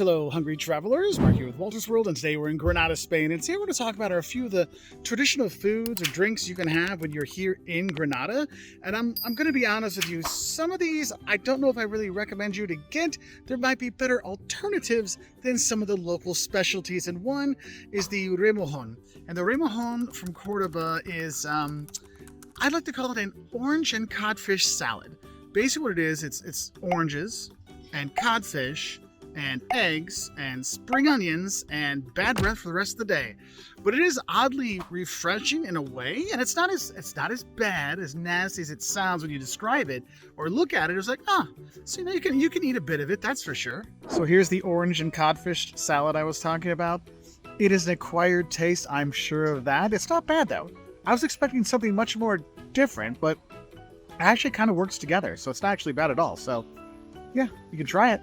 Hello, hungry travelers. Mark here with Wolters World, and today we're in Granada, Spain. And today we're going to talk about a few of the traditional foods or drinks you can have when you're here in Granada. And I'm going to be honest with you, some of these I don't know if I really recommend you to get. There might be better alternatives than some of the local specialties. And one is the remojon. And the remojon from Cordoba is, I'd like to call it an orange and codfish salad. Basically what it is, it's oranges and codfish and eggs and spring onions and bad breath for the rest of the day. But it is oddly refreshing in a way, and it's not as bad, as nasty as it sounds when you describe it or look at it. It's like, so you can eat a bit of it, that's for sure. So here's the orange and codfish salad I was talking about. It is an acquired taste, I'm sure of that. It's not bad though. I was expecting something much more different, but it actually kind of works together, so it's not actually bad at all. So yeah, you can try it.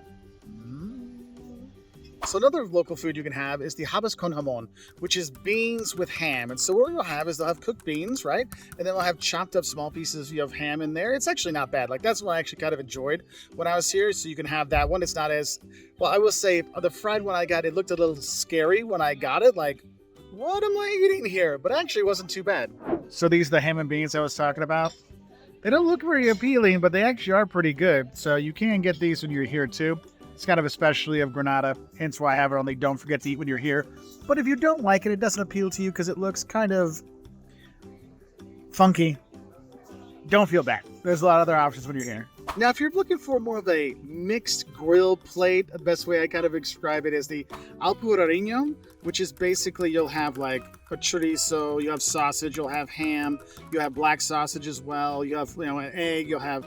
So another local food you can have is the habas con jamón, which is beans with ham. And so what you'll have is they'll have cooked beans, right? And then they'll have chopped up small pieces of ham in there. It's actually not bad. Like, that's what I actually kind of enjoyed when I was here. So you can have that one. It's not as, well, I will say the fried one I got, it looked a little scary when I got it. Like, what am I eating here? But actually it wasn't too bad. So these are the ham and beans I was talking about. They don't look very appealing, but they actually are pretty good. So you can get these when you're here too. It's kind of a specialty of Granada, hence why I have it on the don't forget to eat when you're here. But if you don't like it, it doesn't appeal to you because it looks kind of funky, don't feel bad. There's a lot of other options when you're here. Now, if you're looking for more of a mixed grill plate, the best way I kind of describe it is the alpureño, which is basically you'll have like a chorizo, you have sausage, you'll have ham, you have black sausage as well, you have an egg, you'll have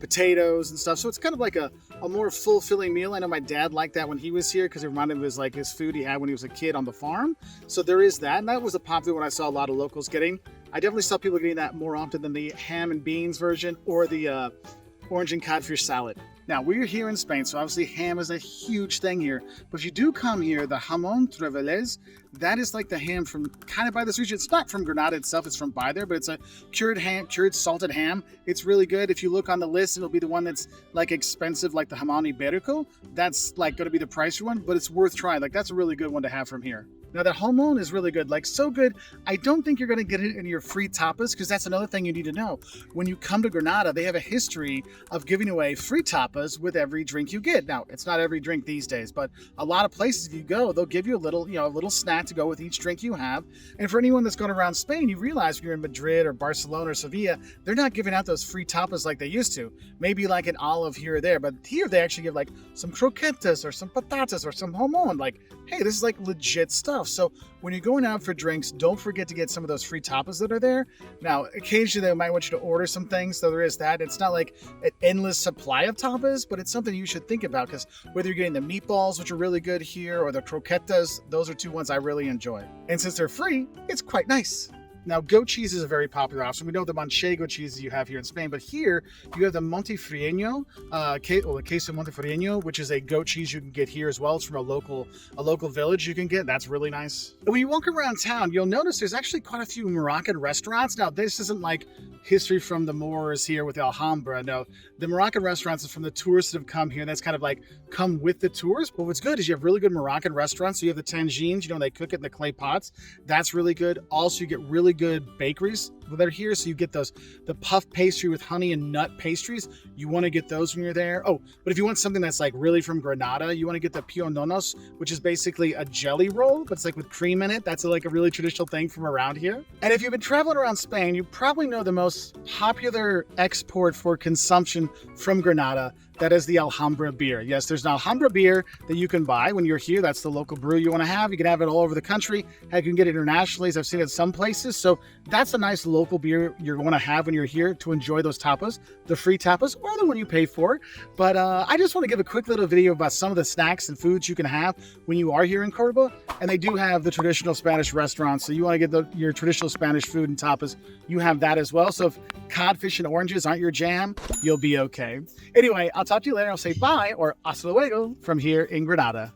potatoes and stuff. So it's kind of like a more fulfilling meal. I know my dad liked that when he was here because it reminded him of his food he had when he was a kid on the farm. So there is that, and that was a popular one I saw a lot of locals getting. I definitely saw people getting that more often than the ham and beans version or the orange and codfish salad. Now, we're here in Spain, so obviously ham is a huge thing here. But if you do come here, the jamón trevelez, that is like the ham from kind of by this region. It's not from Granada itself, it's from by there, but it's a cured salted ham. It's really good. If you look on the list, it'll be the one that's like expensive, like the jamón ibérico. That's like going to be the pricier one, but it's worth trying. Like, that's a really good one to have from here. Now, the jamón is really good, like so good. I don't think you're going to get it in your free tapas, because that's another thing you need to know. When you come to Granada, they have a history of giving away free tapas with every drink you get. Now, it's not every drink these days, but a lot of places if you go, they'll give you a little snack to go with each drink you have. And for anyone that's gone around Spain, you realize when you're in Madrid or Barcelona or Sevilla, they're not giving out those free tapas like they used to. Maybe like an olive here or there, but here they actually give like some croquetas or some patatas or some jamón. Like, hey, this is like legit stuff. So when you're going out for drinks, don't forget to get some of those free tapas that are there. Now, occasionally they might want you to order some things, so there is that. It's not like an endless supply of tapas, but it's something you should think about, because whether you're getting the meatballs, which are really good here, or the croquetas, those are two ones I really enjoy. And since they're free, it's quite nice. Now, goat cheese is a very popular option. We know the manchego cheese you have here in Spain, but here you have the Montefrieno, the queso Montefrieno, which is a goat cheese you can get here as well. It's from a local village you can get. That's really nice. And when you walk around town, you'll notice there's actually quite a few Moroccan restaurants. Now, this isn't like history from the Moors here with the Alhambra. No, the Moroccan restaurants are from the tourists that have come here. That's kind of like come with the tours. But what's good is you have really good Moroccan restaurants. So you have the tangines, they cook it in the clay pots. That's really good. Also, you get really good bakeries that are here. So you get the puff pastry with honey and nut pastries. You want to get those when you're there. Oh, but if you want something that's like really from Granada, you want to get the piononos, which is basically a jelly roll, but it's like with cream in it. That's like a really traditional thing from around here. And if you've been traveling around Spain, you probably know the most popular export for consumption from Granada. That is the Alhamra Beer. Yes, there's an Alhamra Beer that you can buy when you're here. That's the local brew you want to have. You can have it all over the country. You can get it internationally, as I've seen it some places. So that's a nice local beer you're going to have when you're here to enjoy those tapas, the free tapas, or the one you pay for. But I just want to give a quick little video about some of the snacks and foods you can have when you are here in Cordoba. And they do have the traditional Spanish restaurants. So you want to get your traditional Spanish food and tapas, you have that as well. So if codfish and oranges aren't your jam, you'll be okay. Anyway, I'll talk to you later. I'll say bye or hasta luego from here in Granada.